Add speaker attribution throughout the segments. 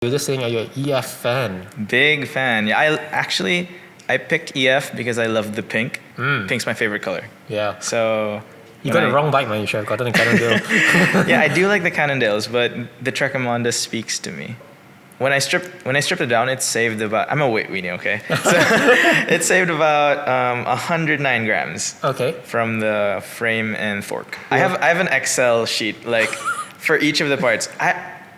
Speaker 1: You're just saying you're an EF fan.
Speaker 2: Big fan. Yeah, I picked EF because I love the pink. Pink's my favorite color.
Speaker 1: Yeah.
Speaker 2: So
Speaker 1: You got the wrong bike, man. You should have gotten a Cannondale.
Speaker 2: yeah, I do like the Cannondales, but the Trek Emonda speaks to me. When I stripped it down, it saved about. I'm a weight-weenie, okay? So it saved about 109 grams.
Speaker 1: Okay.
Speaker 2: From the frame and fork. Yeah. I have an Excel sheet like for each of the parts.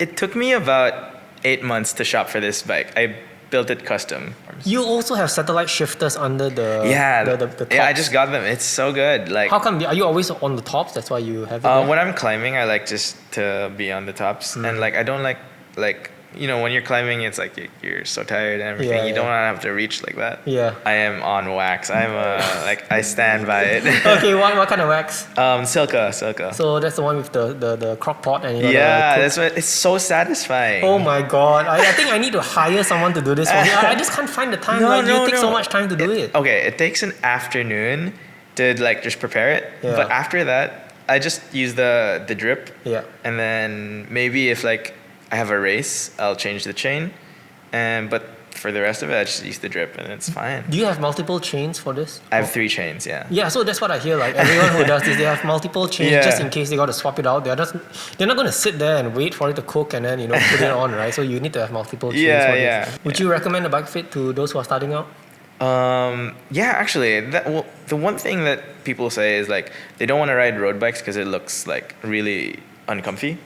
Speaker 2: It took me about 8 months to shop for this bike. I built it custom.
Speaker 1: You also have satellite shifters under the the tops.
Speaker 2: Yeah, I just got them. It's so good. Like,
Speaker 1: how come? Are you always on the tops? That's why you have it.
Speaker 2: When I'm climbing, I like just to be on the tops, and like I don't like. You know, when you're climbing, it's like you're so tired and everything.
Speaker 1: Yeah,
Speaker 2: you don't want to have to reach like that.
Speaker 1: Yeah.
Speaker 2: I am on wax. I stand by it.
Speaker 1: Okay, what kind of wax?
Speaker 2: Silka.
Speaker 1: So that's the one with the crock pot and
Speaker 2: that's what. It's so satisfying.
Speaker 1: Oh my god! I think I need to hire someone to do this for me. I just can't find the time. You take so much time to do it.
Speaker 2: Okay, it takes an afternoon to like just prepare it.
Speaker 1: Yeah.
Speaker 2: But after that, I just use the drip.
Speaker 1: Yeah.
Speaker 2: And then maybe if like I have a race, I'll change the chain, but for the rest of it, I just use the drip and it's fine.
Speaker 1: Do you have multiple chains for this?
Speaker 2: I have 3 chains, yeah.
Speaker 1: Yeah, so that's what I hear. Like everyone who does this, they have multiple chains just in case they got to swap it out. They're not going to sit there and wait for it to cook and then put it on, right? So you need to have multiple chains for this. Would you recommend a bike fit to those who are starting out?
Speaker 2: Yeah, actually, the one thing that people say is like they don't want to ride road bikes because it looks like really uncomfy.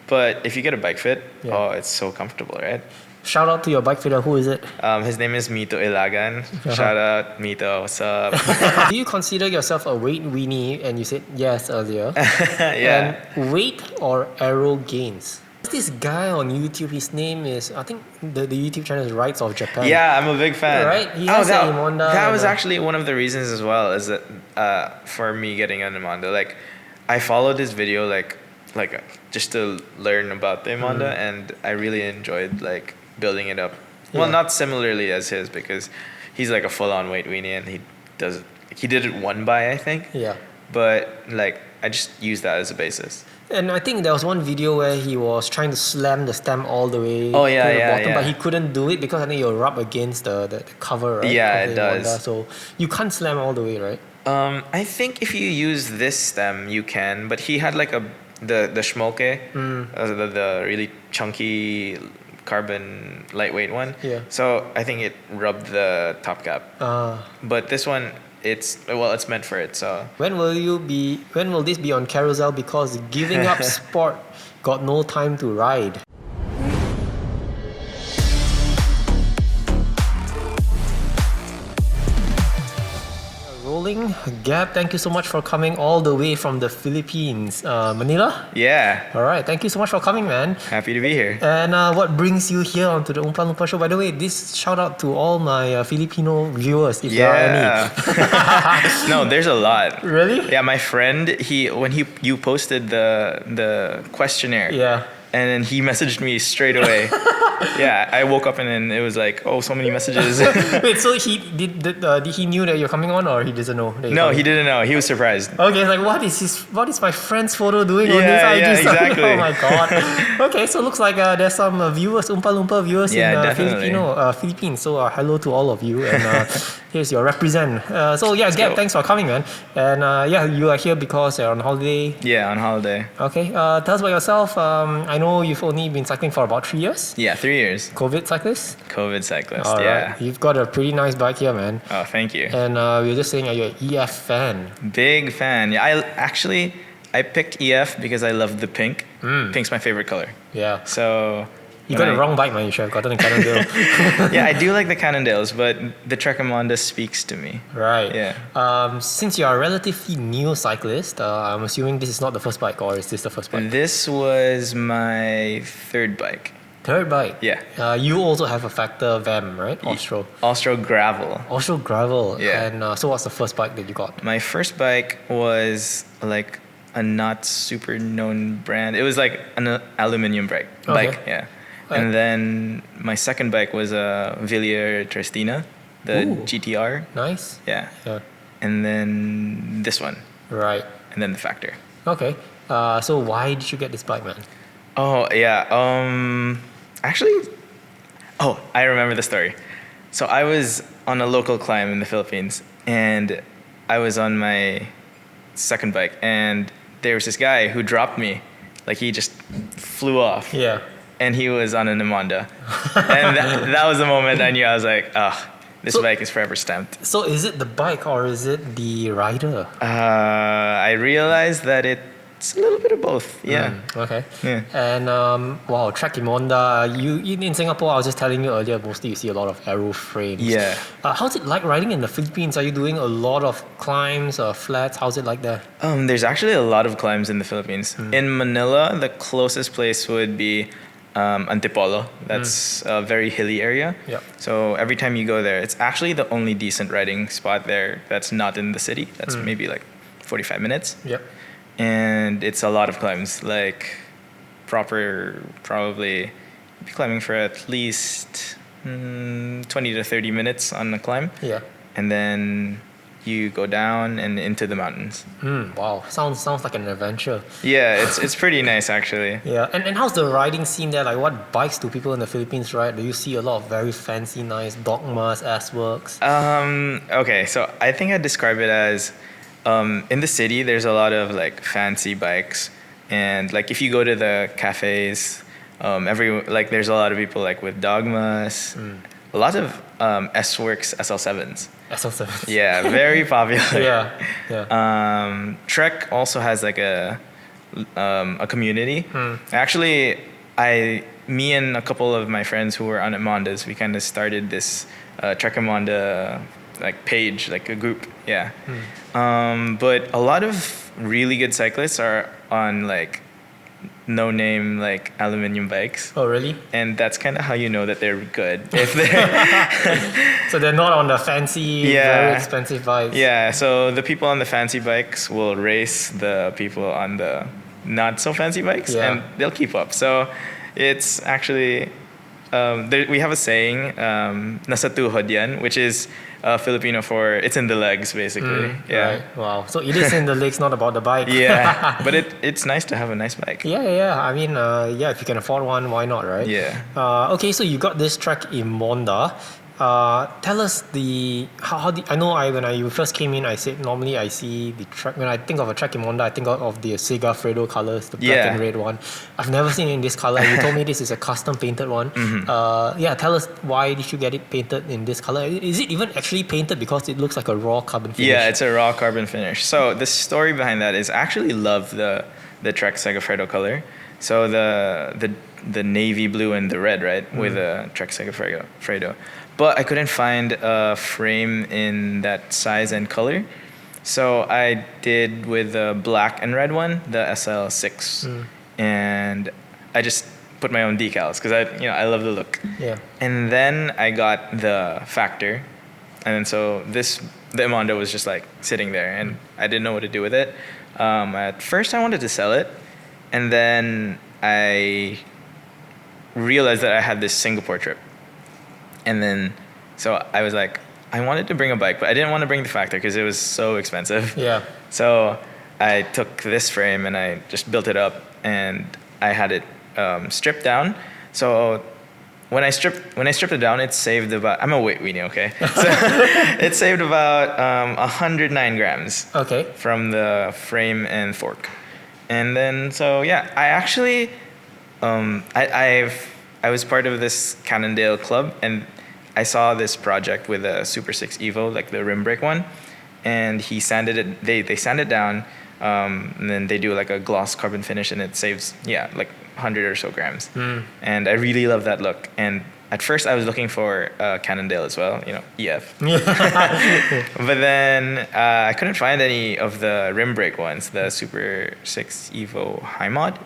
Speaker 2: But if you get a bike fit, it's so comfortable, right?
Speaker 1: Shout out to your bike fitter. Who is it?
Speaker 2: His name is Mito Ilagan. Shout out, Mito. What's up?
Speaker 1: Do you consider yourself a weight weenie? And you said yes earlier.
Speaker 2: Yeah.
Speaker 1: And weight or aero gains? There's this guy on YouTube. His name is, I think the YouTube channel is Rights of Japan.
Speaker 2: Yeah, I'm a big fan.
Speaker 1: Right? He has an Emonda.
Speaker 2: That was actually one of the reasons as well, is that for me getting an Emonda. Like, I followed his video like just to learn about the Emonda, and I really enjoyed like building it up. Well, not similarly as his, because he's like a full-on weight weenie and he did it one by, I think.
Speaker 1: Yeah.
Speaker 2: But like I just use that as a basis.
Speaker 1: And I think there was one video where he was trying to slam the stem all the way to the bottom, but he couldn't do it because I think it'll rub against the cover, right?
Speaker 2: Yeah, it does.
Speaker 1: Emonda. So you can't slam all the way, right?
Speaker 2: I think if you use this stem, you can. But he had like the Schmolke, the really chunky carbon lightweight one.
Speaker 1: Yeah.
Speaker 2: So I think it rubbed the top cap. But this one, it's meant for it. So
Speaker 1: when will this be on Carousel? Because giving up sport got no time to ride. Rolling. Gab, thank you so much for coming all the way from the Philippines. Manila?
Speaker 2: Yeah.
Speaker 1: All right, thank you so much for coming, man.
Speaker 2: Happy to be here.
Speaker 1: And what brings you here onto the Oompa Loompa show? By the way, this shout out to all my Filipino viewers, if there are any.
Speaker 2: No, there's a lot.
Speaker 1: Really?
Speaker 2: Yeah, my friend, when you posted the questionnaire.
Speaker 1: Yeah.
Speaker 2: And then he messaged me straight away. Yeah, I woke up and then it was like, oh, so many messages.
Speaker 1: Wait, so did he knew that you're coming on, or he doesn't know?
Speaker 2: No, he didn't know. He was surprised.
Speaker 1: Okay, like what is my friend's photo doing on this IG?
Speaker 2: Yeah, exactly.
Speaker 1: Oh my god. Okay, so looks like there's some viewers, Oompa Loompa viewers in Philippines. So hello to all of you, and here's your represent. So yeah, Gab, thanks for coming, man. And you are here because you're on holiday.
Speaker 2: Yeah, on holiday.
Speaker 1: Okay, tell us about yourself. I know you've only been cycling for about 3 years.
Speaker 2: Yeah, 3 years.
Speaker 1: COVID cyclist?
Speaker 2: COVID cyclist,
Speaker 1: all
Speaker 2: yeah.
Speaker 1: Right. You've got a pretty nice bike here, man.
Speaker 2: Oh, thank you.
Speaker 1: And we were just saying you're an EF fan.
Speaker 2: Big fan. Yeah, I picked EF because I love the pink. Pink's my favorite color.
Speaker 1: Yeah.
Speaker 2: So
Speaker 1: you got the wrong bike, man. You should have gotten a Cannondale.
Speaker 2: Yeah, I do like the Cannondales, but the Trek Emonda speaks to me.
Speaker 1: Right.
Speaker 2: Yeah.
Speaker 1: Since you're a relatively new cyclist, I'm assuming this is not the first bike, or is this the first bike?
Speaker 2: This was my 3rd bike.
Speaker 1: 3rd bike?
Speaker 2: Yeah.
Speaker 1: You also have a Factor VAM, right? Austro.
Speaker 2: Austro Gravel.
Speaker 1: Austro Gravel.
Speaker 2: Yeah.
Speaker 1: And so what's the first bike that you got?
Speaker 2: My first bike was like a not super known brand. It was like an aluminium bike, yeah. And then my second bike was a Villiers Tristina, the GTR.
Speaker 1: Nice.
Speaker 2: Yeah. And then this one.
Speaker 1: Right.
Speaker 2: And then the Factor.
Speaker 1: Okay. So why did you get this bike, man?
Speaker 2: Oh, yeah. Actually, Oh, I remember the story. So I was on a local climb in the Philippines, and I was on my second bike, and there was this guy who dropped me. Like, he just flew off.
Speaker 1: Yeah.
Speaker 2: And he was on an Emonda. And that was the moment I knew. I was like, this bike is forever stamped.
Speaker 1: So is it the bike or is it the rider?
Speaker 2: I realized that it's a little bit of both. Yeah.
Speaker 1: Okay.
Speaker 2: Yeah.
Speaker 1: And wow, Trek Emonda. You in Singapore, I was just telling you earlier, mostly you see a lot of aero frames.
Speaker 2: Yeah.
Speaker 1: How's it like riding in the Philippines? Are you doing a lot of climbs or flats? How's it like there?
Speaker 2: There's actually a lot of climbs in the Philippines. In Manila, the closest place would be Antipolo. That's a very hilly area.
Speaker 1: Yep.
Speaker 2: So every time you go there, it's actually the only decent riding spot there that's not in the city. That's maybe like 45 minutes.
Speaker 1: Yep.
Speaker 2: And it's a lot of climbs, like probably be climbing for at least 20 to 30 minutes on the climb.
Speaker 1: Yeah.
Speaker 2: And then you go down and into the mountains.
Speaker 1: Wow, sounds like an adventure.
Speaker 2: Yeah, it's pretty nice actually.
Speaker 1: Yeah, and how's the riding scene there? Like, what bikes do people in the Philippines ride? Do you see a lot of very fancy, nice Dogmas, S-Works?
Speaker 2: Okay, so I think I'd describe it as in the city, there's a lot of like fancy bikes, and like if you go to the cafes, there's a lot of people like with Dogmas, a lot of S-Works SL7s.
Speaker 1: SL7s.
Speaker 2: Yeah, very popular.
Speaker 1: Yeah.
Speaker 2: Trek also has like a community. Actually, me and a couple of my friends who were on Emondas, we kind of started this Trek Emonda like page, like a group. Yeah. But a lot of really good cyclists are on like no name like aluminium bikes.
Speaker 1: Oh, really?
Speaker 2: And that's kind of how you know that they're good. If they're
Speaker 1: So they're not on the fancy, very expensive bikes.
Speaker 2: Yeah, so the people on the fancy bikes will race the people on the not so fancy bikes, and they'll keep up. So it's actually we have a saying, nasa tuhod yan, which is Filipino for it's in the legs, basically.
Speaker 1: Right. Wow. So it is in the legs, not about the bike.
Speaker 2: Yeah, but it's nice to have a nice bike.
Speaker 1: Yeah. I mean, if you can afford one, why not, right?
Speaker 2: Yeah.
Speaker 1: Okay, so you got this Trek Emonda. Tell us I know when you first came in, I said normally I see the Trek. When I think of a Trek Emonda, I think of the Sega Fredo colors, the black and red one. I've never seen it in this color. You told me this is a custom painted one. Tell us, why did you get it painted in this color? Is it even actually painted because it looks like a raw carbon finish?
Speaker 2: Yeah, it's a raw carbon finish. So the story behind that is I actually love the Trek Sega Fredo color. So the navy blue and the red, right, with the Trek Sega Fredo. But I couldn't find a frame in that size and color. So I did with the black and red one, the SL6. And I just put my own decals because I love the look.
Speaker 1: Yeah.
Speaker 2: And then I got the Factor. And then so the Emonda was just like sitting there, and I didn't know what to do with it. At first I wanted to sell it, and then I realized that I had this Singapore trip. And then, so I was like, I wanted to bring a bike, but I didn't want to bring the Factor because it was so expensive.
Speaker 1: Yeah.
Speaker 2: So I took this frame and I just built it up, and I had it stripped down. So when I stripped it down, it saved about, I'm a weight-weenie, okay? So it saved about 109 grams.
Speaker 1: Okay.
Speaker 2: From the frame and fork. And then, so yeah, I actually, I was part of this Cannondale club, and I saw this project with a Super 6 Evo, like the rim brake one, and he sanded it. They sand it down, and then they do like a gloss carbon finish, and it saves like 100 or so grams. And I really love that look. And at first I was looking for Cannondale as well, EF. But then I couldn't find any of the rim brake ones, the Super 6 Evo high mod.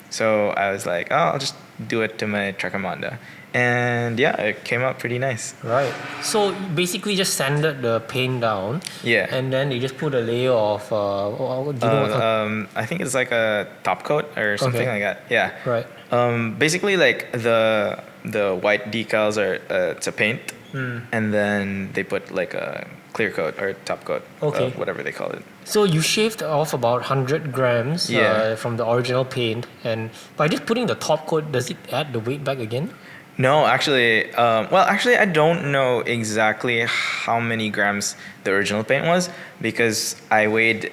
Speaker 2: So I was like, I'll just do it to my Trek Emonda. And yeah, it came out pretty nice.
Speaker 1: Right. So basically just sanded the paint down.
Speaker 2: Yeah.
Speaker 1: And then you just put a layer of, do you know what
Speaker 2: I think it's like a top coat or something like that. Yeah.
Speaker 1: Right.
Speaker 2: Basically like the white decals are, it's a paint. And then they put like a clear coat or top coat.
Speaker 1: Okay.
Speaker 2: Whatever they call it.
Speaker 1: So you shaved off about 100 grams from the original paint, and by just putting the top coat, does it add the weight back again?
Speaker 2: No, actually, I don't know exactly how many grams the original paint was because I weighed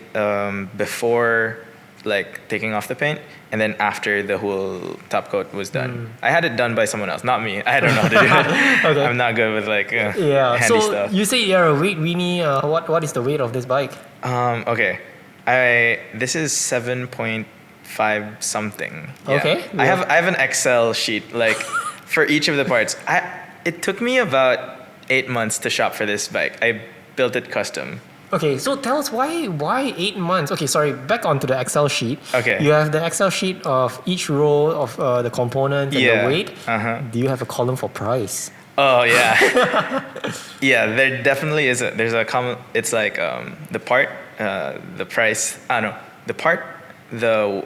Speaker 2: before like taking off the paint and then after the whole top coat was done. I had it done by someone else, not me. I don't know how to do it.
Speaker 1: Okay.
Speaker 2: I'm not good with like
Speaker 1: Yeah.
Speaker 2: handy
Speaker 1: So
Speaker 2: stuff.
Speaker 1: you say you're a weight weenie. What is the weight of this bike?
Speaker 2: Okay. This is 7.5 something. Yeah.
Speaker 1: Okay.
Speaker 2: I
Speaker 1: Yeah.
Speaker 2: have an Excel sheet like for each of the parts. It took me about 8 months to shop for this bike. I built it custom.
Speaker 1: Okay, so tell us why 8 months? Okay, sorry, back onto the Excel sheet.
Speaker 2: Okay.
Speaker 1: You have the Excel sheet of each row of the components and the weight. Do you have a column for price?
Speaker 2: Oh yeah. Yeah, there definitely is there's a common, it's like the part, the price, no, the part, the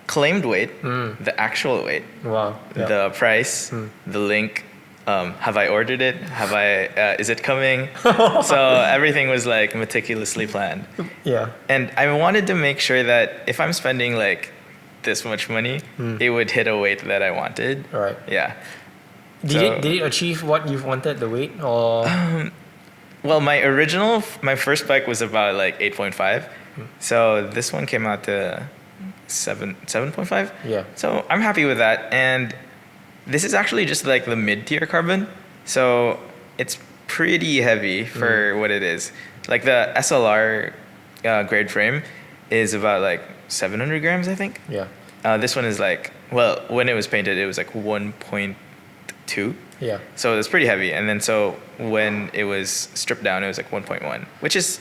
Speaker 2: claimed weight, the actual weight,
Speaker 1: Wow. Yeah.
Speaker 2: the price, the link, have I ordered it? Is it coming? So everything was like meticulously planned.
Speaker 1: Yeah.
Speaker 2: And I wanted to make sure that if I'm spending like this much money, it would hit a weight that I wanted.
Speaker 1: All right.
Speaker 2: Yeah.
Speaker 1: Did it achieve what you wanted, the weight, or?
Speaker 2: Well, my first bike was about like 8.5. So this one came out to 7.5.
Speaker 1: Yeah.
Speaker 2: So I'm happy with that. And this is actually just like the mid-tier carbon. So it's pretty heavy for what it is. Like the SLR grade frame is about like 700 grams, I think.
Speaker 1: Yeah.
Speaker 2: This one is like, well, when it was painted, it was like 1.2.
Speaker 1: Yeah.
Speaker 2: So it's pretty heavy. And then so when it was stripped down, it was like 1.1, which is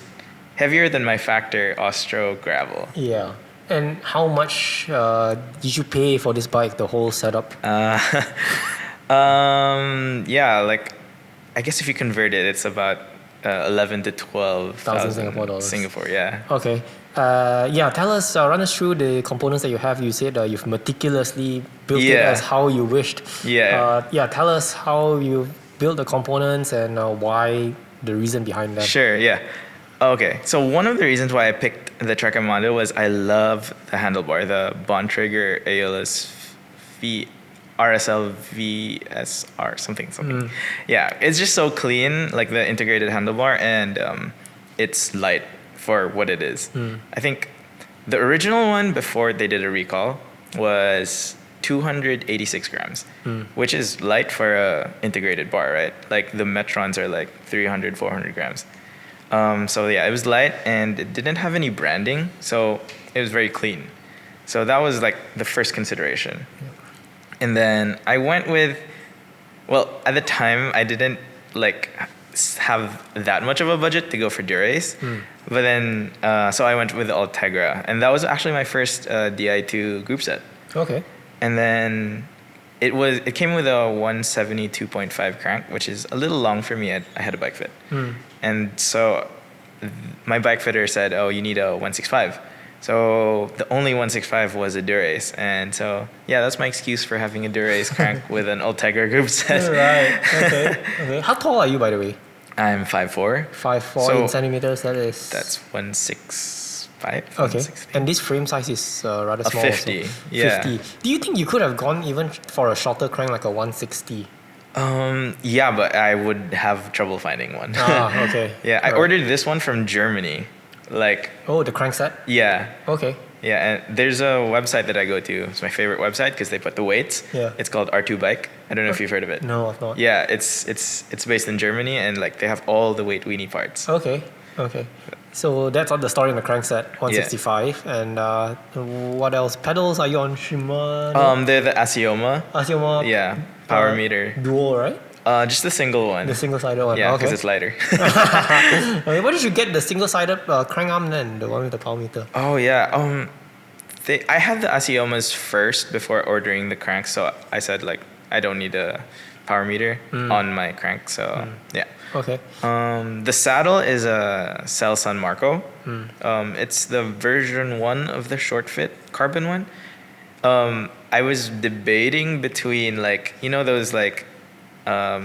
Speaker 2: heavier than my Factor Austro gravel.
Speaker 1: Yeah. And how much did you pay for this bike, the whole setup?
Speaker 2: Yeah, like I guess if you convert it, it's about 11 to 12,000
Speaker 1: Singapore dollars.
Speaker 2: Singapore, yeah.
Speaker 1: Okay. Yeah, tell us, run us through the components that you have. You said you've meticulously built it as how you wished.
Speaker 2: Yeah.
Speaker 1: Yeah, tell us how you built the components and why the reason behind that.
Speaker 2: Sure, yeah. Okay, so one of the reasons why I picked the Trek Emonda was I love the handlebar, the Bontrager Aeolus RSL VSR, something. Yeah, it's just so clean, like the integrated handlebar, and it's light for what it is. I think the original one before they did a recall was 286 grams, which is light for a integrated bar, right? Like the Metrons are like 300, 400 grams. So yeah, it was light and it didn't have any branding, so it was very clean. So that was like the first consideration. And then I went with, well, at the time I didn't like have that much of a budget to go for Durace, but then so I went with the Ultegra, and that was actually my first Di2 group set.
Speaker 1: Okay.
Speaker 2: And then it came with a 172.5 crank, which is a little long for me. I had a bike fit. And so my bike fitter said, oh, you need a 165. So the only 165 was a Durace. And so, yeah, that's my excuse for having a Durace crank with an Ultegra group set.
Speaker 1: Right. Okay. How tall are you, by the way?
Speaker 2: I'm 5'4".
Speaker 1: 5'4"
Speaker 2: So
Speaker 1: in centimeters, that is...
Speaker 2: That's 165.
Speaker 1: Okay.
Speaker 2: 160.
Speaker 1: And this frame size is rather
Speaker 2: A
Speaker 1: small.
Speaker 2: 50,
Speaker 1: Also.
Speaker 2: yeah.
Speaker 1: 50. Do you think you could have gone even for a shorter crank, like a 160?
Speaker 2: Yeah, but I would have trouble finding one.
Speaker 1: Okay.
Speaker 2: Yeah, I ordered this one from Germany. Like,
Speaker 1: oh, the crank set?
Speaker 2: yeah.
Speaker 1: Okay.
Speaker 2: Yeah, and there's a website that I go to. It's my favorite website because they put the weights.
Speaker 1: Yeah.
Speaker 2: It's called R2 Bike. I don't know if you've heard of it.
Speaker 1: No, I've not.
Speaker 2: Yeah, it's based in Germany, and like they have all the weight-weenie parts.
Speaker 1: Okay. So that's all the story in the crank set, 165. Yeah. And what else? Pedals, are you on Shimano?
Speaker 2: They're the Asioma.
Speaker 1: Asioma.
Speaker 2: Yeah, power meter.
Speaker 1: Dual, right?
Speaker 2: Just the single one.
Speaker 1: The single-sided one.
Speaker 2: Yeah, because
Speaker 1: okay.
Speaker 2: it's lighter.
Speaker 1: Okay, why did you get the single-sided crank arm then, the one with the power meter?
Speaker 2: Oh yeah. I had the Asiomas first before ordering the crank, so I said like I don't need a power meter on my crank. So yeah.
Speaker 1: Okay.
Speaker 2: The saddle is a Cell San Marco. It's the version 1 of the short fit carbon one. I was debating between like, you know, those like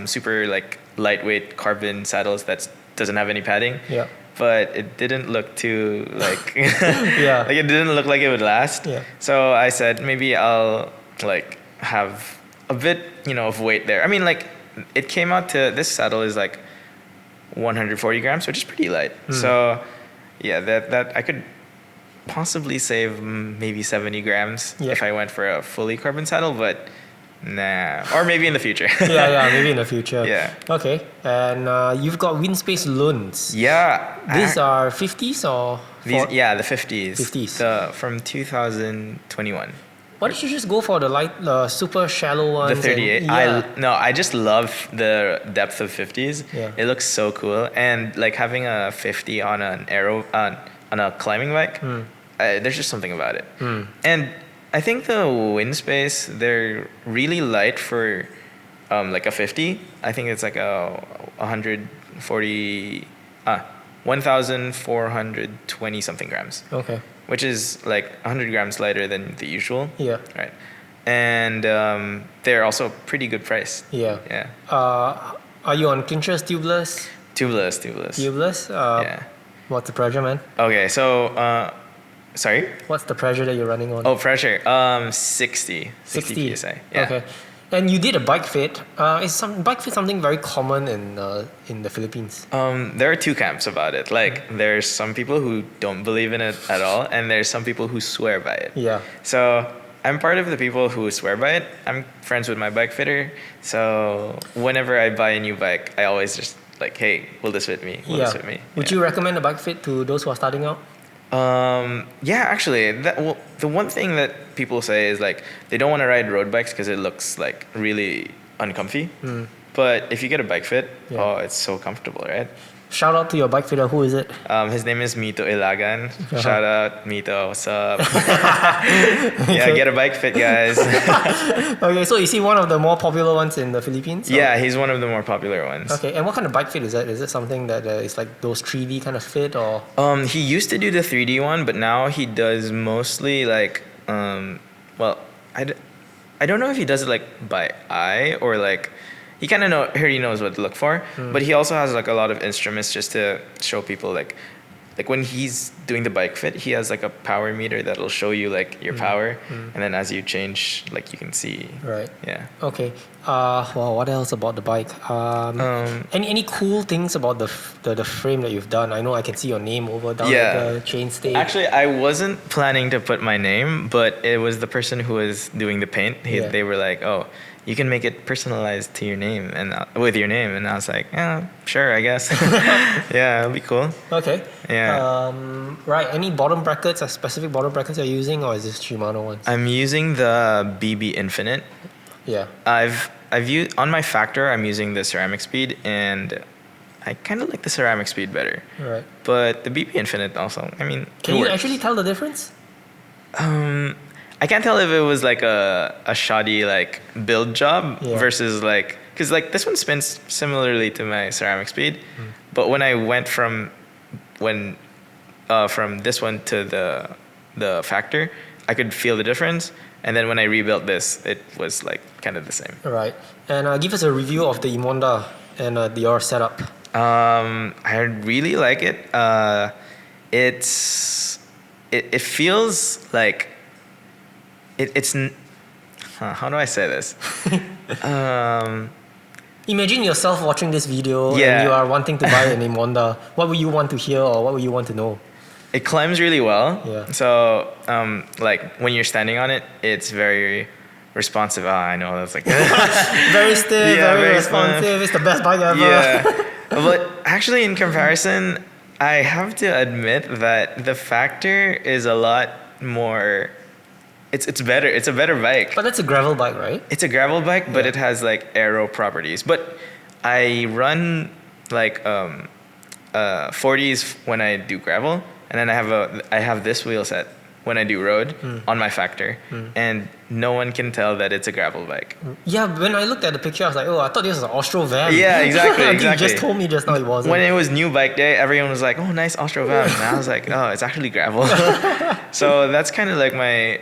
Speaker 2: super like lightweight carbon saddles that doesn't have any padding.
Speaker 1: Yeah.
Speaker 2: But it didn't look too like
Speaker 1: yeah.
Speaker 2: like it didn't look like it would last.
Speaker 1: Yeah.
Speaker 2: So I said maybe I'll like have a bit, of weight there. I mean, like, it came out to, this saddle is like 140 grams, which is pretty light. So, yeah, that I could possibly save maybe 70 grams if I went for a fully carbon saddle, but nah. Or maybe in the future.
Speaker 1: Maybe in the future.
Speaker 2: Yeah.
Speaker 1: Okay. And you've got wind space Luns.
Speaker 2: Yeah.
Speaker 1: These are 50s or?
Speaker 2: The 50s.
Speaker 1: 50s.
Speaker 2: From 2021.
Speaker 1: Why don't you just go for the super shallow ones?
Speaker 2: The 38. I just love the depth of 50s.
Speaker 1: Yeah.
Speaker 2: It looks so cool. And like having a 50 on an on a climbing bike, there's just something about it. And I think the wind space, they're really light for like a 50. I think it's like a 1,420 something grams.
Speaker 1: Okay.
Speaker 2: Which is like 100 grams lighter than the usual.
Speaker 1: Yeah.
Speaker 2: Right. And they're also pretty good price.
Speaker 1: Yeah.
Speaker 2: Yeah.
Speaker 1: Are you on clinchers, tubeless?
Speaker 2: Tubeless.
Speaker 1: Tubeless?
Speaker 2: Yeah.
Speaker 1: What's the pressure, man?
Speaker 2: Okay, so sorry?
Speaker 1: What's the pressure that you're running on?
Speaker 2: Oh, pressure. 60 PSI. Yeah.
Speaker 1: Okay. And you did a bike fit. Is bike fit something very common in the Philippines?
Speaker 2: There are two camps about it. Like, there's some people who don't believe in it at all, and there's some people who swear by it.
Speaker 1: Yeah.
Speaker 2: So I'm part of the people who swear by it. I'm friends with my bike fitter. So whenever I buy a new bike, I always just like, hey, will this fit me? Will this fit me?
Speaker 1: Would you recommend a bike fit to those who are starting out?
Speaker 2: Yeah, actually, the one thing that people say is like they don't want to ride road bikes because it looks like really uncomfy. But if you get a bike fit, it's so comfortable, right?
Speaker 1: Shout out to your bike fitter. Who is it?
Speaker 2: His name is Mito Ilagan. Shout out, Mito. What's up? Yeah, get a bike fit, guys.
Speaker 1: Okay, so is he one of the more popular ones in the Philippines? Or?
Speaker 2: Yeah, he's one of the more popular ones.
Speaker 1: Okay, and what kind of bike fit is that? Is it something that is like those 3D kind of fit or?
Speaker 2: He used to do the 3D one, but now he does mostly like, I don't know if he does it like by eye or like. He kind of already knows what to look for, but he also has like a lot of instruments just to show people like when he's doing the bike fit, he has like a power meter that'll show you like your power, and then as you change, like you can see.
Speaker 1: Right.
Speaker 2: Yeah.
Speaker 1: Okay. Well, what else about the bike? Any cool things about the frame that you've done? I know I can see your name over down at the chainstay.
Speaker 2: Actually, I wasn't planning to put my name, but it was the person who was doing the paint. They were like, oh, you can make it personalized to your name and with your name, and I was like, yeah, sure, I guess. Yeah, it'll be cool.
Speaker 1: Okay.
Speaker 2: Yeah.
Speaker 1: Right. Any bottom brackets, specific bottom brackets you're using, or is this Shimano ones?
Speaker 2: I'm using the BB Infinite.
Speaker 1: Yeah.
Speaker 2: I've used on my Factor. I'm using the Ceramic Speed, and I kind of like the Ceramic Speed better.
Speaker 1: Right.
Speaker 2: But the BB Infinite also. I mean,
Speaker 1: can you actually tell the difference?
Speaker 2: I can't tell if it was like a shoddy like build job versus like, because like this one spins similarly to my Ceramic Speed, but when I went from this one to the Factor, I could feel the difference, and then when I rebuilt this, it was like kind of the same.
Speaker 1: Right. And give us a review of the Emonda and your setup.
Speaker 2: I really like it. It feels like. It's how do I say this?
Speaker 1: Imagine yourself watching this video and you are wanting to buy an Emonda. What would you want to hear or what would you want to know?
Speaker 2: It climbs really well.
Speaker 1: Yeah.
Speaker 2: So like when you're standing on it, it's very responsive. I know that's like
Speaker 1: very stiff, very responsive. It's the best bike ever.
Speaker 2: Yeah. But actually, in comparison, I have to admit that the Factor is a lot more. It's better. It's a better bike.
Speaker 1: But that's a gravel bike, right?
Speaker 2: It's a gravel bike, but it has like aero properties. But I run like 40s when I do gravel, and then I have this wheel set when I do road on my Factor, and no one can tell that it's a gravel bike.
Speaker 1: Yeah, when I looked at the picture, I was like, oh, I thought this was an Austro van.
Speaker 2: Yeah, exactly.
Speaker 1: You just told me just now it wasn't.
Speaker 2: When it was new bike day, everyone was like, oh, nice Austro van. And I was like, oh, it's actually gravel. So that's kind of like my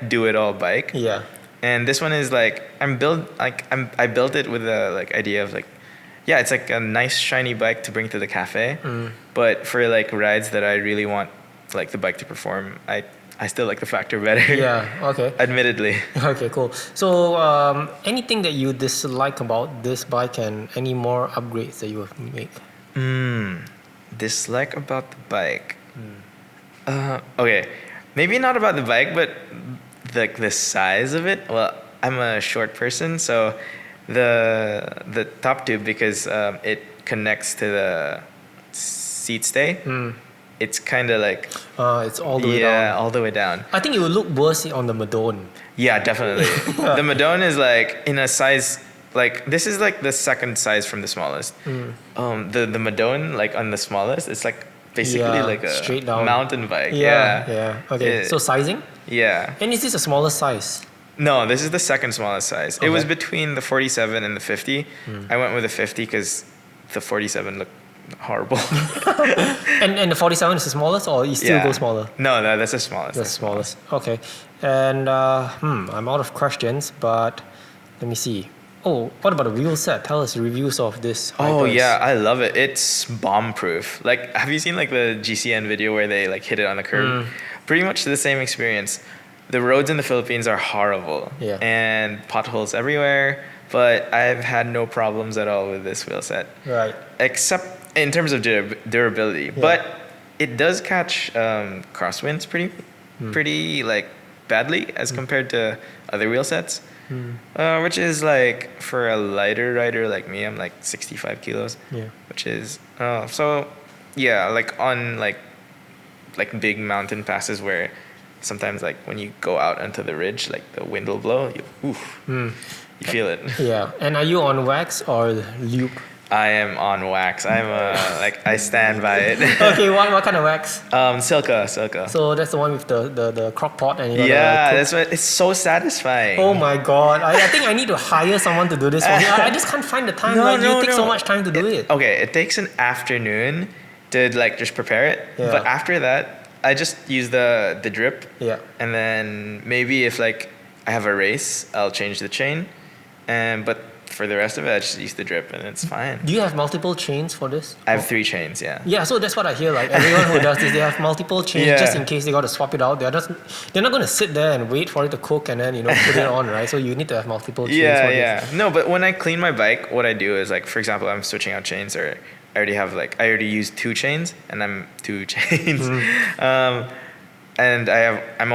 Speaker 2: do it all bike.
Speaker 1: Yeah.
Speaker 2: And this one is like I built it with the like idea of like, yeah, it's like a nice shiny bike to bring to the cafe. But for like rides that I really want like the bike to perform, I I still like the Factor better.
Speaker 1: Yeah. Okay.
Speaker 2: Admittedly.
Speaker 1: Okay. Cool. So, anything that you dislike about this bike, and any more upgrades that you have made?
Speaker 2: Dislike about the bike. Okay, maybe not about the bike, but like the size of it. Well, I'm a short person, so the top tube, because it connects to the seat stay. It's kind of like
Speaker 1: It's all the way down.
Speaker 2: yeah, all the way down.
Speaker 1: I think it would look worse on the Madone.
Speaker 2: Yeah, definitely. The Madone is like in a size like this is like the second size from the smallest. The Madone, like on the smallest, it's like basically like a
Speaker 1: straight down
Speaker 2: mountain bike.
Speaker 1: Yeah. Okay. So sizing?
Speaker 2: Yeah.
Speaker 1: And is this a smaller size?
Speaker 2: No, this is the second smallest size.
Speaker 1: Okay.
Speaker 2: It was between the 47 and the 50. I went with the 50 because the 47 looked horrible.
Speaker 1: And the 47 is the smallest, or you still go smaller?
Speaker 2: No, that's the smallest.
Speaker 1: The smallest. Okay. And I'm out of questions, but let me see. Oh, what about the wheel set? Tell us reviews of this.
Speaker 2: Oh
Speaker 1: Hypers.
Speaker 2: yeah, I love it. It's bomb proof. Like, have you seen like the GCN video where they like hit it on the curb? Pretty much the same experience. The roads in the Philippines are horrible.
Speaker 1: Yeah.
Speaker 2: And potholes everywhere. But I've had no problems at all with this wheel set.
Speaker 1: Right.
Speaker 2: Except in terms of durability.
Speaker 1: Yeah.
Speaker 2: But it does catch crosswinds pretty like badly as compared to other wheel sets. Which is like for a lighter rider like me, I'm like 65 kilos.
Speaker 1: Yeah.
Speaker 2: Which is so yeah, like on like big mountain passes where sometimes like when you go out onto the ridge, like the wind will blow, you feel it.
Speaker 1: Yeah. And are you on wax or loop?
Speaker 2: I am on wax. I'm like I stand by it.
Speaker 1: Okay, what kind of wax?
Speaker 2: Silka.
Speaker 1: So that's the one with the crock pot and you gotta
Speaker 2: Yeah,
Speaker 1: cook.
Speaker 2: that's what. It's so satisfying.
Speaker 1: Oh my god! I think I need to hire someone to do this for me. I just can't find the time. You take so much time to do it.
Speaker 2: Okay, it takes an afternoon to like just prepare it.
Speaker 1: Yeah.
Speaker 2: But after that, I just use the drip.
Speaker 1: Yeah.
Speaker 2: And then maybe if like I have a race, I'll change the chain. But for the rest of it, I just use the drip and it's fine.
Speaker 1: Do you have multiple chains for this?
Speaker 2: I have 3 chains, yeah.
Speaker 1: Yeah, so that's what I hear. Like everyone who does this, they have multiple chains just in case they got to swap it out. They're not going to sit there and wait for it to cook and then put it on, right? So you need to have multiple chains. For this.
Speaker 2: No, but when I clean my bike, what I do is like, for example, I'm switching out chains, or I already used 2 chains and I'm 2 chains, and I'm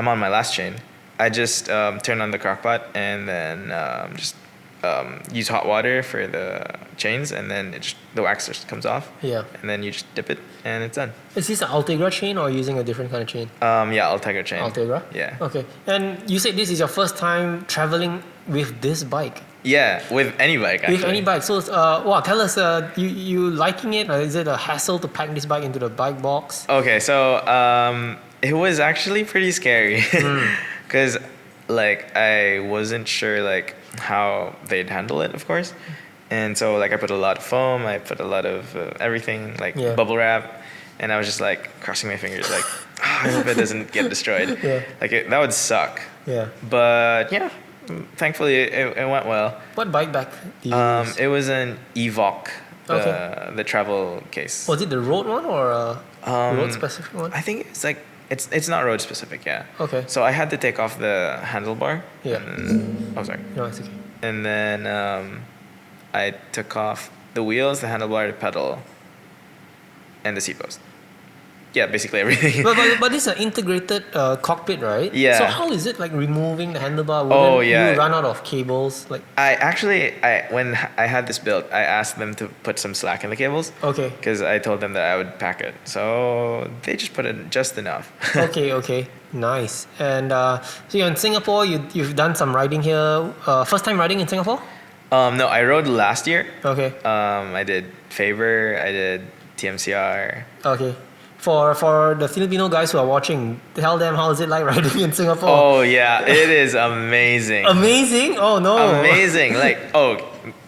Speaker 2: on my last chain. I just turn on the crock pot and then just use hot water for the chains, and then the wax just comes off.
Speaker 1: Yeah.
Speaker 2: And then you just dip it, and it's done.
Speaker 1: Is this an Ultegra chain or using a different kind of chain?
Speaker 2: Yeah, Ultegra chain.
Speaker 1: Ultegra?
Speaker 2: Yeah.
Speaker 1: Okay. And you said this is your first time traveling with this bike?
Speaker 2: Yeah, with any bike, actually.
Speaker 1: With any bike. So, tell us, you liking it? Or is it a hassle to pack this bike into the bike box?
Speaker 2: Okay, so it was actually pretty scary. Because like I wasn't sure like how they'd handle it, of course, and so like I put a lot of foam, I put a lot of everything like bubble wrap, and I was just like crossing my fingers like I hope it doesn't get destroyed. Like that would suck.
Speaker 1: Yeah.
Speaker 2: But yeah, thankfully it went well.
Speaker 1: What bike back do you use?
Speaker 2: It was an Evoque, the travel case.
Speaker 1: Was it the road one or a road specific one?
Speaker 2: I think it's like it's not road specific, yeah.
Speaker 1: Okay.
Speaker 2: So I had to take off the handlebar.
Speaker 1: Yeah.
Speaker 2: Sorry.
Speaker 1: No, it's okay.
Speaker 2: And then I took off the wheels, the handlebar, the pedal, and the seat post. Yeah, basically everything.
Speaker 1: but this is an integrated cockpit, right?
Speaker 2: Yeah.
Speaker 1: So how is it like removing the handlebar? Wouldn't you run out of cables? Like
Speaker 2: when I had this built, I asked them to put some slack in the cables.
Speaker 1: Okay.
Speaker 2: Because I told them that I would pack it. So they just put it just enough.
Speaker 1: Okay. Nice. And so you're in Singapore, you've done some riding here. First time riding in Singapore?
Speaker 2: No, I rode last year.
Speaker 1: Okay.
Speaker 2: I did Faber, I did TMCR.
Speaker 1: Okay. For the Filipino guys who are watching, tell them how is it like riding in Singapore?
Speaker 2: Oh yeah, it is amazing.
Speaker 1: Amazing? Oh no.
Speaker 2: Amazing. Like,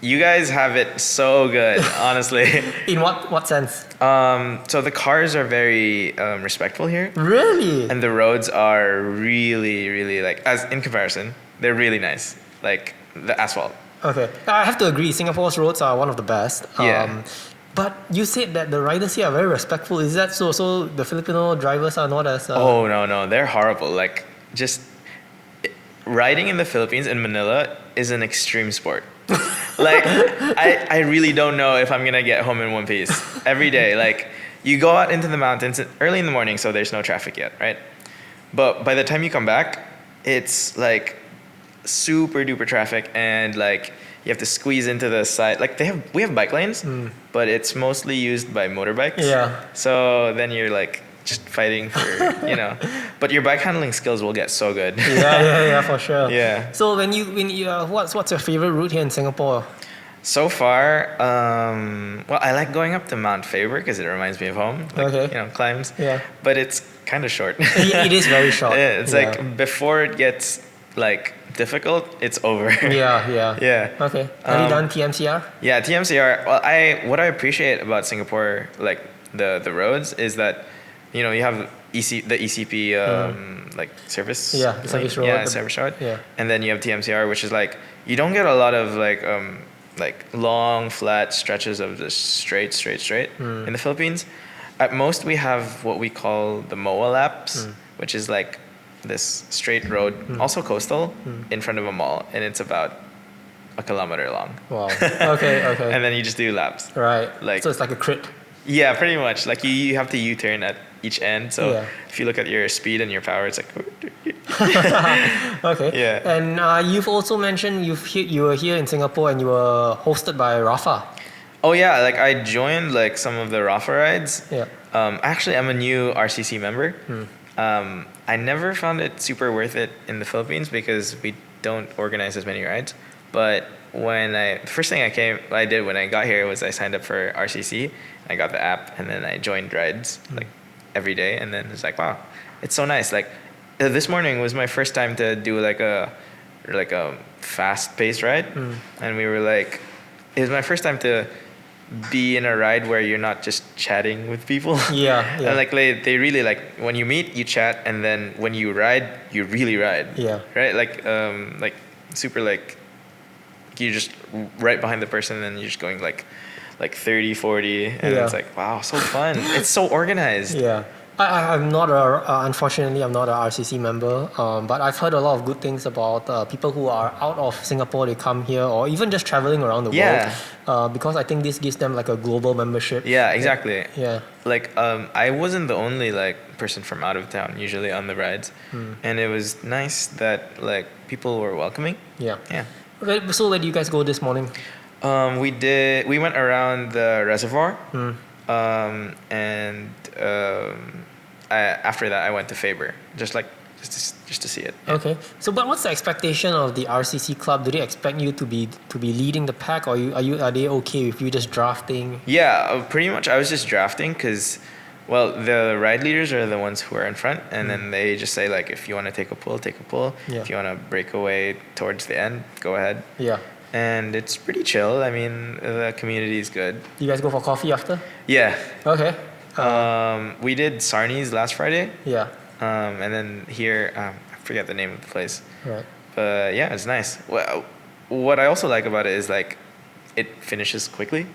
Speaker 2: you guys have it so good, honestly.
Speaker 1: In what sense?
Speaker 2: So the cars are very respectful here.
Speaker 1: Really?
Speaker 2: And the roads are really, really like, as in comparison, they're really nice. Like the asphalt.
Speaker 1: Okay. I have to agree, Singapore's roads are one of the best.
Speaker 2: Yeah.
Speaker 1: But you said that the riders here are very respectful. Is that so? So the Filipino drivers are not as...
Speaker 2: Oh, no. They're horrible. Like, just riding in the Philippines, in Manila, is an extreme sport. Like, I really don't know if I'm going to get home in one piece every day. Like, you go out into the mountains early in the morning, so there's no traffic yet, right? But by the time you come back, it's like super duper traffic, and like you have to squeeze into the side. Like we have bike lanes, but it's mostly used by motorbikes.
Speaker 1: Yeah.
Speaker 2: So then you're like just fighting for, you know, but your bike handling skills will get so good.
Speaker 1: Yeah, for sure.
Speaker 2: Yeah.
Speaker 1: So when you what's your favorite route here in Singapore?
Speaker 2: So far, well, I like going up to Mount Faber because it reminds me of home. Like,
Speaker 1: Okay.
Speaker 2: you know, climbs.
Speaker 1: Yeah.
Speaker 2: But it's kind of short.
Speaker 1: It is very short.
Speaker 2: It's like before it gets like difficult, it's over.
Speaker 1: Yeah.
Speaker 2: Yeah.
Speaker 1: Okay. Have you done TMCR?
Speaker 2: Yeah, TMCR. Well, what I appreciate about Singapore, like the roads, is that, you know, you have the ECP like service.
Speaker 1: Yeah, the service road.
Speaker 2: Yeah, service road.
Speaker 1: Yeah.
Speaker 2: And then you have TMCR, which is like you don't get a lot of like long flat stretches of just straight in the Philippines. At most, we have what we call the MOA laps, which is like this straight road, also coastal, in front of a mall, and it's about 1 kilometer long.
Speaker 1: Wow. Okay.
Speaker 2: And then you just do laps.
Speaker 1: Right.
Speaker 2: Like,
Speaker 1: so it's like a crit.
Speaker 2: Yeah, pretty much. Like you have to U-turn at each end. So
Speaker 1: Yeah.
Speaker 2: if you look at your speed and your power, it's like.
Speaker 1: Okay.
Speaker 2: Yeah.
Speaker 1: And you've also mentioned you were here in Singapore and you were hosted by Rafa.
Speaker 2: Oh yeah, like I joined like some of the Rafa rides.
Speaker 1: Yeah.
Speaker 2: Actually, I'm a new RCC member. I never found it super worth it in the Philippines because we don't organize as many rides. But the first thing I did when I got here was I signed up for RCC. I got the app and then I joined rides like every day, and then it's like, wow, it's so nice. Like this morning was my first time to do like a fast paced ride, and we were like, it was my first time to be in a ride where you're not just chatting with people.
Speaker 1: Yeah.
Speaker 2: And like they really like when you meet, you chat, and then when you ride, you really ride.
Speaker 1: Yeah.
Speaker 2: Right? Like super like you're just right behind the person and you're just going like 30, 40, and it's like, wow, so fun. It's so organized.
Speaker 1: Yeah. I'm not unfortunately, I'm not a RCC member, but I've heard a lot of good things about people who are out of Singapore, they come here, or even just traveling around the world, because I think this gives them like a global membership.
Speaker 2: Yeah, exactly.
Speaker 1: Yeah.
Speaker 2: Like, I wasn't the only like person from out of town usually on the rides, and it was nice that like people were welcoming.
Speaker 1: Yeah.
Speaker 2: Yeah.
Speaker 1: Okay, so where do you guys go this morning?
Speaker 2: We went around the reservoir, after that I went to Faber, just to see it. Yeah.
Speaker 1: Okay. So, but what's the expectation of the RCC club? Do they expect you to be leading the pack, or are they okay with you just drafting?
Speaker 2: Yeah, pretty much. I was just drafting because, well, the ride leaders are the ones who are in front, and then they just say like, if you want to take a pull, take a pull.
Speaker 1: Yeah.
Speaker 2: If you want to break away towards the end, go ahead.
Speaker 1: Yeah.
Speaker 2: And it's pretty chill. I mean, the community is good.
Speaker 1: You guys go for coffee after?
Speaker 2: Yeah.
Speaker 1: Okay.
Speaker 2: We did Sarni's last Friday.
Speaker 1: Yeah.
Speaker 2: And then here, I forget the name of the place.
Speaker 1: Right.
Speaker 2: But yeah, it's nice. Well, what I also like about it is like, it finishes quickly.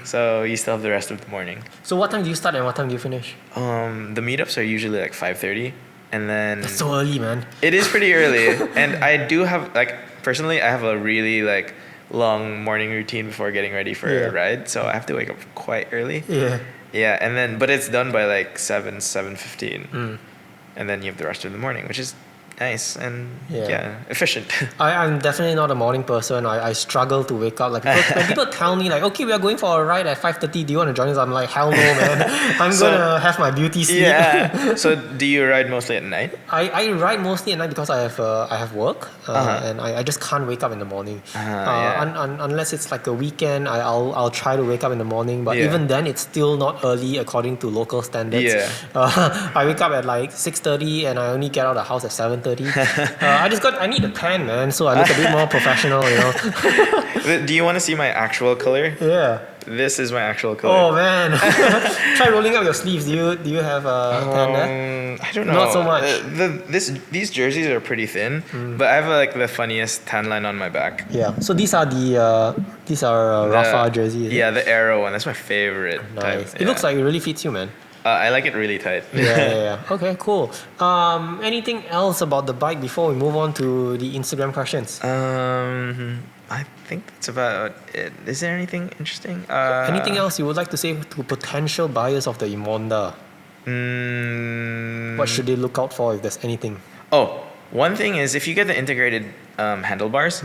Speaker 2: So you still have the rest of the morning.
Speaker 1: So what time do you start and what time do you finish?
Speaker 2: The meetups are usually like 5:30, and then
Speaker 1: That's so early, man.
Speaker 2: it is pretty early. And I do have like personally, I have a really like long morning routine before getting ready for a ride, so I have to wake up quite early.
Speaker 1: Yeah.
Speaker 2: Yeah, and then but it's done by like 7:15, and then you have the rest of the morning, which is nice and efficient.
Speaker 1: I'm definitely not a morning person. I struggle to wake up. Like when people tell me like, okay, we are going for a ride at 5:30. Do you want to join us? I'm like, hell no, man. I'm gonna have my beauty sleep.
Speaker 2: Yeah. So do you ride mostly at night?
Speaker 1: I ride mostly at night because I have work, and I just can't wake up in the morning. Unless it's like a weekend, I'll try to wake up in the morning. But even then, it's still not early according to local standards.
Speaker 2: Yeah.
Speaker 1: I wake up at like 6:30 and I only get out of the house at 7:30. 30. I need a tan, man, so I look a bit more professional, you know.
Speaker 2: Do you want to see my actual color?
Speaker 1: Yeah.
Speaker 2: This is my actual color.
Speaker 1: Oh man. Try rolling up your sleeves. Do you have a tan there?
Speaker 2: I don't know.
Speaker 1: Not so much.
Speaker 2: These jerseys are pretty thin, but I have like the funniest tan line on my back.
Speaker 1: Yeah. So these are Rafa jerseys.
Speaker 2: Yeah, the arrow one. That's my favorite
Speaker 1: Nice.
Speaker 2: type.
Speaker 1: It looks like it really fits you, man.
Speaker 2: I like it really tight.
Speaker 1: Yeah. Okay, cool. Anything else about the bike before we move on to the Instagram questions?
Speaker 2: I think that's about it. Is there anything interesting?
Speaker 1: Anything else you would like to say to potential buyers of the Emonda? What should they look out for if there's anything?
Speaker 2: Oh, one thing is if you get the integrated handlebars,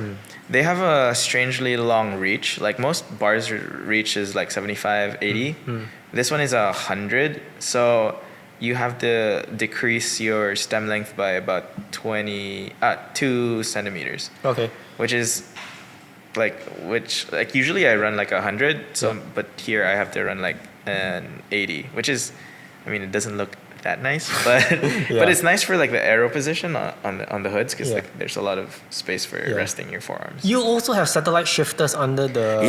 Speaker 2: they have a strangely long reach. Like most bars reach is like 75, 80. This one is 100. So you have to decrease your stem length by about 2 centimeters.
Speaker 1: Okay.
Speaker 2: Which usually I run like 100. So, but here I have to run like an 80, which is, I mean, it doesn't look that nice, but but it's nice for like the aero position on the hoods because like there's a lot of space for resting your forearms.
Speaker 1: You also have satellite shifters under the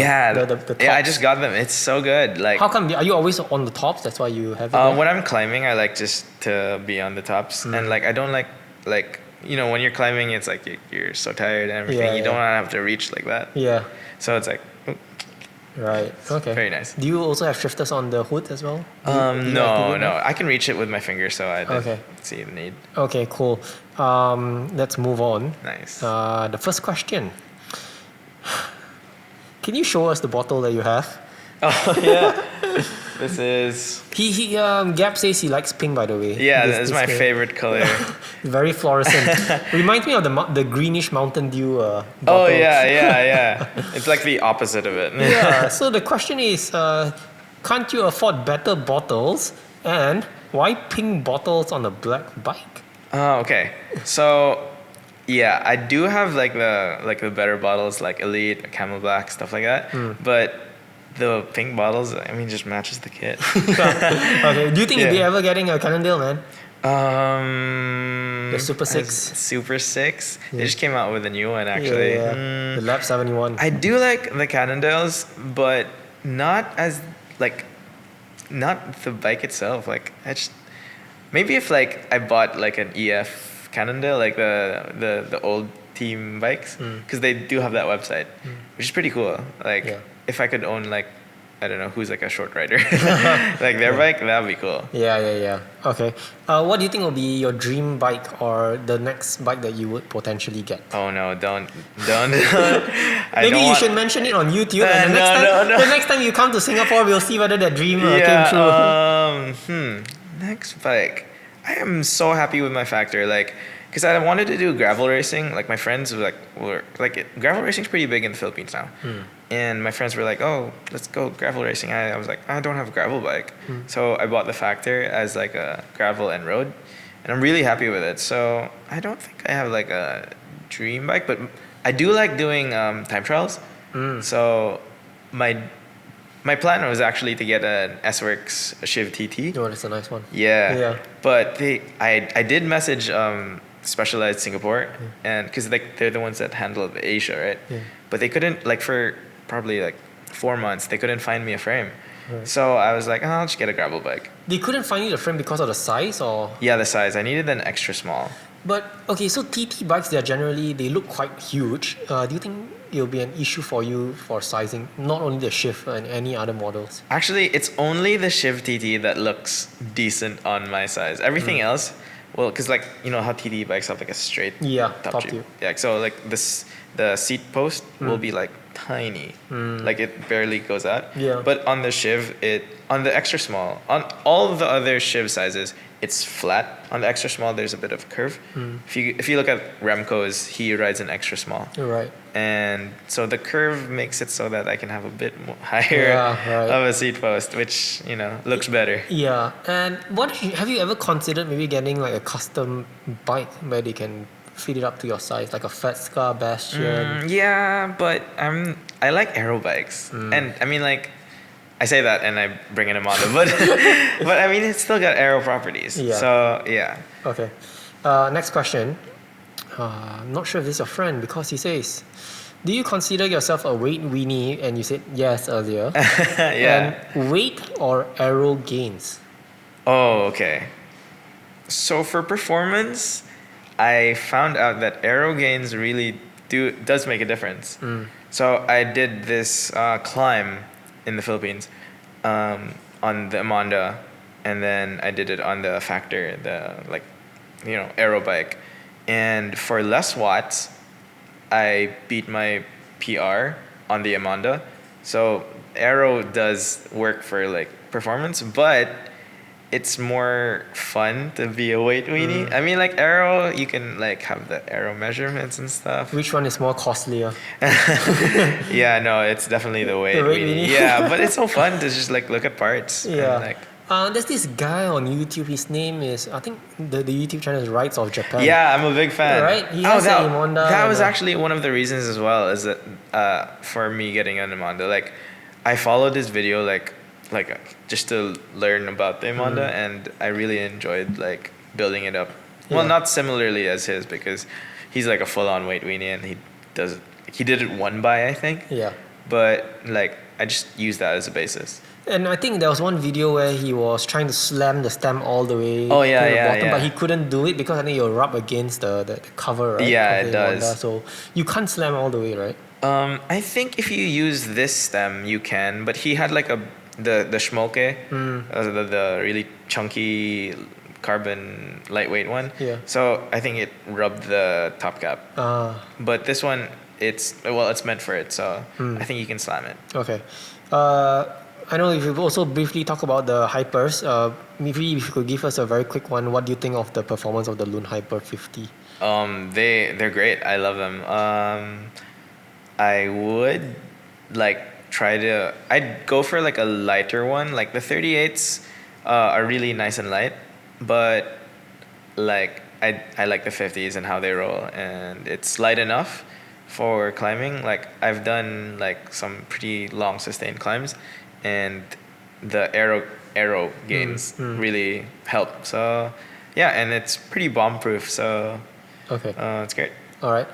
Speaker 1: the tops.
Speaker 2: I just got them. It's so good. Like,
Speaker 1: how come? Are you always on the tops? That's why you have it.
Speaker 2: When I'm climbing, I like just to be on the tops, and like I don't like you know when you're climbing, it's like you're so tired and everything. You don't want to have to reach like that.
Speaker 1: Yeah.
Speaker 2: So it's like.
Speaker 1: Right. Okay.
Speaker 2: Very nice.
Speaker 1: Do you also have shifters on the hood as well?
Speaker 2: No. I can reach it with my fingers, so I didn't see the need.
Speaker 1: Okay, cool. Let's move on.
Speaker 2: Nice.
Speaker 1: The first question. Can you show us the bottle that you have?
Speaker 2: Oh yeah. This is.
Speaker 1: Gab says he likes pink, by the way.
Speaker 2: Yeah, this is my favorite color.
Speaker 1: Very fluorescent. Reminds me of the greenish Mountain Dew bottle.
Speaker 2: Oh yeah. It's like the opposite of it.
Speaker 1: Yeah. So the question is, can't you afford better bottles? And why pink bottles on a black bike?
Speaker 2: Oh, okay. So, yeah, I do have like the better bottles like Elite, Camel Black, stuff like that. But the pink bottles, I mean, just matches the kit.
Speaker 1: Okay. Do you think you'll be ever getting a Cannondale, man? The Super 6.
Speaker 2: Super 6. They just came out with a new one, actually.
Speaker 1: Yeah. The Lab 71.
Speaker 2: I do like the Cannondales, but not the bike itself. Like, maybe if like I bought like an EF Cannondale, like the old team bikes, because they do have that website, which is pretty cool. Like, if I could own like, I don't know, who's like a short rider, like their bike, that would be cool.
Speaker 1: Yeah. Okay. What do you think will be your dream bike or the next bike that you would potentially get?
Speaker 2: Oh no, don't.
Speaker 1: Maybe you should mention it on YouTube, and the next time you come to Singapore, we'll see whether that dream came true.
Speaker 2: Next bike. I am so happy with my Factor, like, because I wanted to do gravel racing. Like my friends were gravel racing's pretty big in the Philippines now. And my friends were like, oh, let's go gravel racing. I was like, I don't have a gravel bike. So I bought the Factor as like a gravel and road. And I'm really happy with it. So I don't think I have like a dream bike, but I do like doing time trials. So my plan was actually to get an S-Works Shiv TT.
Speaker 1: Oh, that's a nice one.
Speaker 2: Yeah. But I did message Specialized Singapore, and because like they're the ones that handle Asia, right? Yeah. But they couldn't, like, for probably like 4 months, they couldn't find me a frame. Right. So I was like, I'll just get a gravel bike.
Speaker 1: They couldn't find you the frame because of the size, or?
Speaker 2: Yeah, the size. I needed an extra small.
Speaker 1: But okay, so TT bikes, they look quite huge. Do you think it'll be an issue for you for sizing, not only the Shiv and any other models?
Speaker 2: Actually, it's only the Shiv TT that looks decent on my size. Everything else, well, because like, you know how TT bikes have like a straight top tube. Yeah, so like the seat post will be like tiny, like it barely goes out. Yeah. But on the Shiv, on the extra small, on all of the other Shiv sizes, it's flat. On the extra small, there's a bit of a curve. If you look at Remco's, he rides an extra small.
Speaker 1: Right.
Speaker 2: And so the curve makes it so that I can have a bit more higher of a seat post, which, you know, looks better.
Speaker 1: Yeah. And have you ever considered maybe getting like a custom bike where they can fit it up to your size, like a Fetska, Bastion?
Speaker 2: Yeah, but I like aero bikes. And I mean, like, I say that and I bring in a Emonda, but I mean, it's still got aero properties. Yeah. So, yeah.
Speaker 1: Okay. Next question. I'm not sure if this is your friend because he says, do you consider yourself a weight weenie? And you said yes earlier.
Speaker 2: Yeah.
Speaker 1: And weight or aero gains?
Speaker 2: Oh, okay. So for performance, I found out that aero gains really does make a difference. So I did this climb in the Philippines on the Emonda, and then I did it on the Factor, the aero bike. And for less watts, I beat my PR on the Emonda. So aero does work for like performance, but it's more fun to be a weight weenie. I mean, like aero, you can like have the aero measurements and stuff.
Speaker 1: Which one is more costlier?
Speaker 2: Yeah, no, it's definitely the weight
Speaker 1: weight
Speaker 2: weenie.
Speaker 1: weenie.
Speaker 2: Yeah, but it's so fun to just like look at parts.
Speaker 1: Yeah.
Speaker 2: And, like,
Speaker 1: there's this guy on YouTube. His name is, I think the YouTube channel is Rights of Japan.
Speaker 2: yeah, I'm a big fan.
Speaker 1: Right? He has an Emonda.
Speaker 2: That was actually one of the reasons as well, is that for me getting an Emonda. Like, I followed his video like just to learn about the Emonda, and I really enjoyed like building it up. Well, not similarly as his, because he's like a full-on weight weenie, and he did it one by, I think.
Speaker 1: Yeah.
Speaker 2: But like I just used that as a basis.
Speaker 1: And I think there was one video where he was trying to slam the stem all the way
Speaker 2: Oh, yeah,
Speaker 1: to the
Speaker 2: yeah,
Speaker 1: bottom,
Speaker 2: yeah.
Speaker 1: but he couldn't do it because I think you'll rub against the cover, right?
Speaker 2: Yeah,
Speaker 1: of
Speaker 2: it
Speaker 1: the Emonda.
Speaker 2: does.
Speaker 1: So you can't slam all the way, right?
Speaker 2: I think if you use this stem, you can. But he had like the schmoke, the really chunky carbon lightweight one.
Speaker 1: Yeah.
Speaker 2: So I think it rubbed the top cap. But this one, it's meant for it. So I think you can slam it.
Speaker 1: Okay. I know if you also briefly talk about the hypers, maybe if you could give us a very quick one, what do you think of the performance of the Loon Hyper 50?
Speaker 2: They're great. I love them. I would like I'd go for like a lighter one. Like the 38s are really nice and light, but like I like the 50s and how they roll, and it's light enough for climbing. Like I've done like some pretty long sustained climbs, and the aero gains really help. So yeah, and it's pretty bomb proof. So
Speaker 1: Okay.
Speaker 2: it's great.
Speaker 1: All right.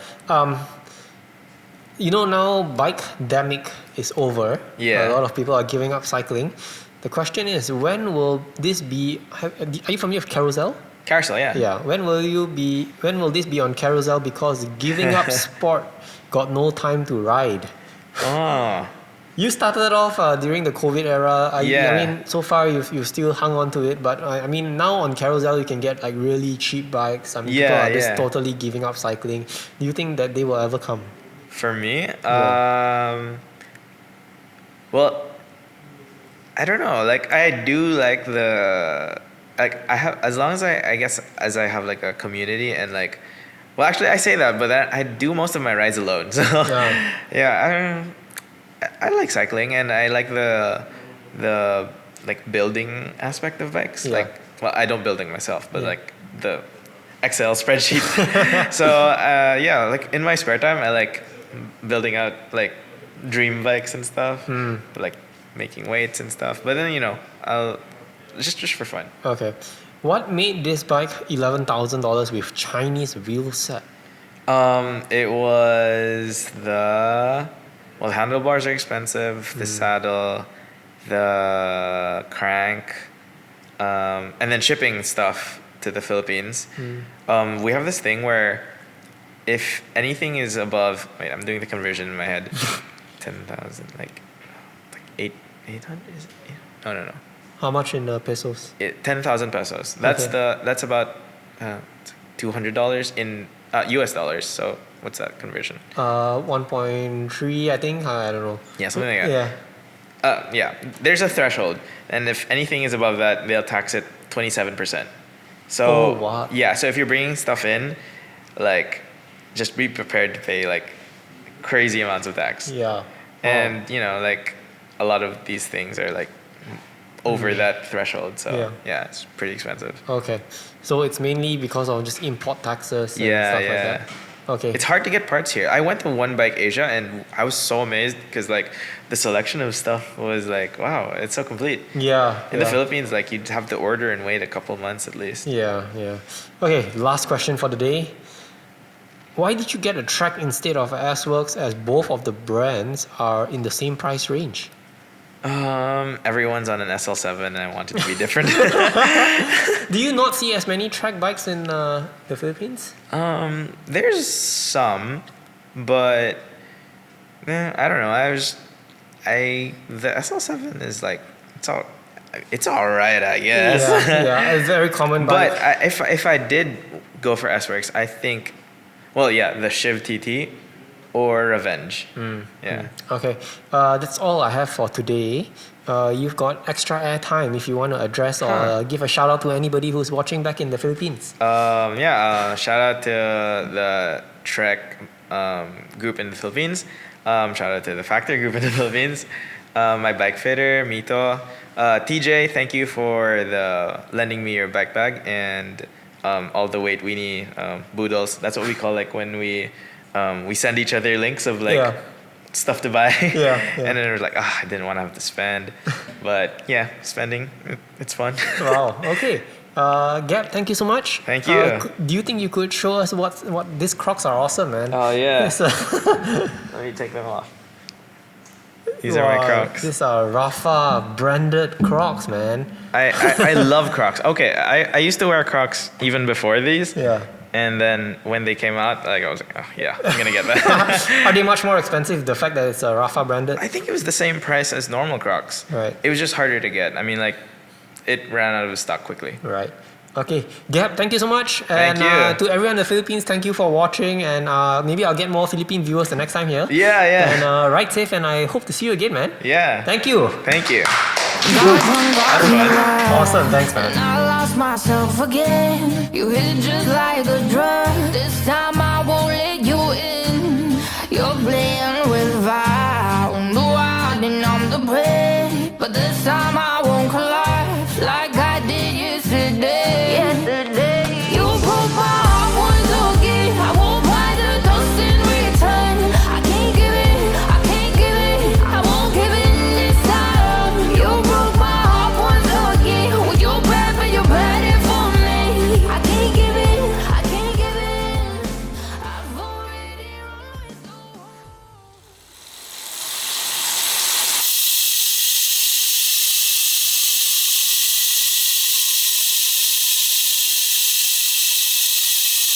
Speaker 1: Now bike-demic is over.
Speaker 2: Yeah.
Speaker 1: A lot of people are giving up cycling. The question is, when will this be? Are you familiar with Carousel?
Speaker 2: Carousel, yeah.
Speaker 1: Yeah. When will this be on Carousel? Because giving up sport got no time to ride.
Speaker 2: Oh.
Speaker 1: You started off during the COVID era. I mean, so far you've still hung on to it, but I mean, now on Carousel you can get like really cheap bikes. I mean, people are just totally giving up cycling. Do you think that they will ever come?
Speaker 2: For me, well, I don't know. Like I do like I have, as long as I guess as I have like a community and like, well, actually I say that, but I do most of my rides alone. So I like cycling, and I like the like building aspect of bikes.
Speaker 1: Yeah.
Speaker 2: Like, well, I don't building myself, but like the Excel spreadsheet. So like in my spare time, I like building out like dream bikes and stuff, like making weights and stuff. But then I'll just for fun.
Speaker 1: Okay. What made this bike $11,000 with Chinese wheel set?
Speaker 2: It was the handlebars are expensive, the saddle, the crank, and then shipping stuff to the Philippines. We have this thing where if anything is above, wait, I'm doing the conversion in my head, 10,000, like 800 is it? No.
Speaker 1: How much in pesos?
Speaker 2: 10,000 pesos. That's about $200 in US dollars. So what's that conversion?
Speaker 1: 1.3, I think. I don't know.
Speaker 2: Yeah, something like that. Yeah. There's a threshold, and if anything is above that, they'll tax it 27%. So
Speaker 1: wow.
Speaker 2: Yeah, so if you're bringing stuff in, like, just be prepared to pay like crazy amounts of tax.
Speaker 1: Yeah.
Speaker 2: And like a lot of these things are like over that threshold. So yeah, it's pretty expensive.
Speaker 1: Okay. So it's mainly because of just import taxes and stuff like that. Okay.
Speaker 2: It's hard to get parts here. I went to One Bike Asia, and I was so amazed because like the selection of stuff was like, wow, it's so complete.
Speaker 1: Yeah.
Speaker 2: In the Philippines, like you'd have to order and wait a couple months at least.
Speaker 1: Yeah. Okay, last question for the day. why did you get a Trek instead of S-Works, as both of the brands are in the same price range?
Speaker 2: Everyone's on an SL7 and I want it to be different.
Speaker 1: Do you not see as many Trek bikes in the Philippines?
Speaker 2: There's some, but I don't know. The SL7 is like, it's all right, I guess.
Speaker 1: Yeah, it's very common bike.
Speaker 2: But if I did go for S-Works, I think, well, yeah, the Shiv TT or Revenge. Yeah.
Speaker 1: Okay, that's all I have for today. You've got extra air time if you want to address or give a shout out to anybody who's watching back in the Philippines.
Speaker 2: Shout out to the Trek group in the Philippines. Shout out to the Factor group in the Philippines. My bike fitter, Mito. TJ, thank you for lending me your bike bag and all the weight-weenie boodles. That's what we call like when we send each other links of like stuff to buy. And then we're like, I didn't want to have to spend. But yeah, spending, it's fun.
Speaker 1: Wow, okay. Gab, thank you so much.
Speaker 2: Thank you.
Speaker 1: Do you think you could show us what these Crocs are awesome, man?
Speaker 2: Oh, yeah. Let me take them off. These are my Crocs.
Speaker 1: These are Rafa branded Crocs, man.
Speaker 2: I love Crocs. Okay, I used to wear Crocs even before these.
Speaker 1: Yeah.
Speaker 2: And then when they came out, like I was like, oh yeah, I'm gonna get that.
Speaker 1: Are they much more expensive? The fact that it's Rafa branded.
Speaker 2: I think it was the same price as normal Crocs.
Speaker 1: Right.
Speaker 2: It was just harder to get. I mean, like, it ran out of stock quickly.
Speaker 1: Right. Okay, Gab, thank you so much.
Speaker 2: Thank you.
Speaker 1: To everyone in the Philippines, thank you for watching. And maybe I'll get more Philippine viewers the next time here.
Speaker 2: Yeah.
Speaker 1: And ride safe, and I hope to see you again, man.
Speaker 2: Yeah.
Speaker 1: Thank you.
Speaker 2: Thank you.
Speaker 1: Awesome, thanks, man.
Speaker 3: I lost myself again. You hit it just like a drug. This time I won't let you in. You're playing with fire. No, I didn't, I'm the prey. But this time